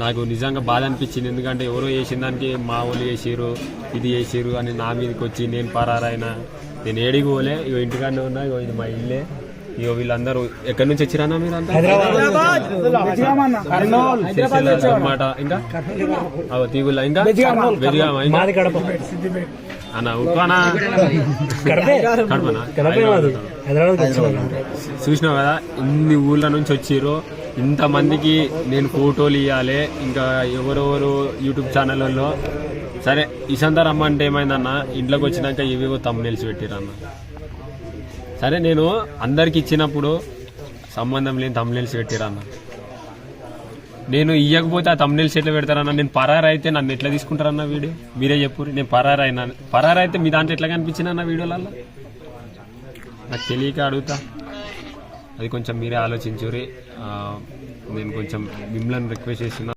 నాకు నిజంగా బాధ అనిపించింది. ఎందుకంటే ఎవరో చేసిన దానికి మా వాళ్ళు చేసిరు, ఇది చేసిరు అని నా మీదకి వచ్చి నేను పరారైనా. నేను ఏడికి పోలే, ఇగో ఇంటికాడనే ఉన్నా. ఇగో ఇది మా ఇల్లే. ఇగో వీళ్ళందరూ ఎక్కడి నుంచి వచ్చిరానా మీరు అంతా? అనమాట. ఇంకా తీగుల్లా, ఇంకా బెదిగామా, అన్న ఉప్పానా చూసినావు కదా, ఇన్ని ఊళ్ళ నుంచి వచ్చిర్రు. ఇంతమందికి నేను ఫోటోలు ఇవ్వాలి. ఇంకా ఎవరెవరు యూట్యూబ్ ఛానళ్ళలో సరే ఇసంతా రమ్మంటే ఏమైందన్న, ఇంట్లోకి వచ్చినాక ఇవేవో తమ్మునేల్సి పెట్టిరన్న. సరే నేను అందరికి ఇచ్చినప్పుడు సంబంధం లేని తమ్మునేల్సి పెట్టిరన్న. నేను ఇవ్వకపోతే ఆ తమ్మునేల్సి ఎట్లా పెడతారన్న? నేను పరారైతే నన్ను ఎట్లా తీసుకుంటారన్న వీడియో? మీరే చెప్పు. నేను పరారైతే మీ దాంట్లో ఎట్లా కనిపించిందన్న వీడియోలలో? నాకు తెలియక అడుగుతా. అది కొంచెం మీరే ఆలోచించురి. నేను కొంచెం మిమ్మల్ని రిక్వెస్ట్ చేస్తున్నా.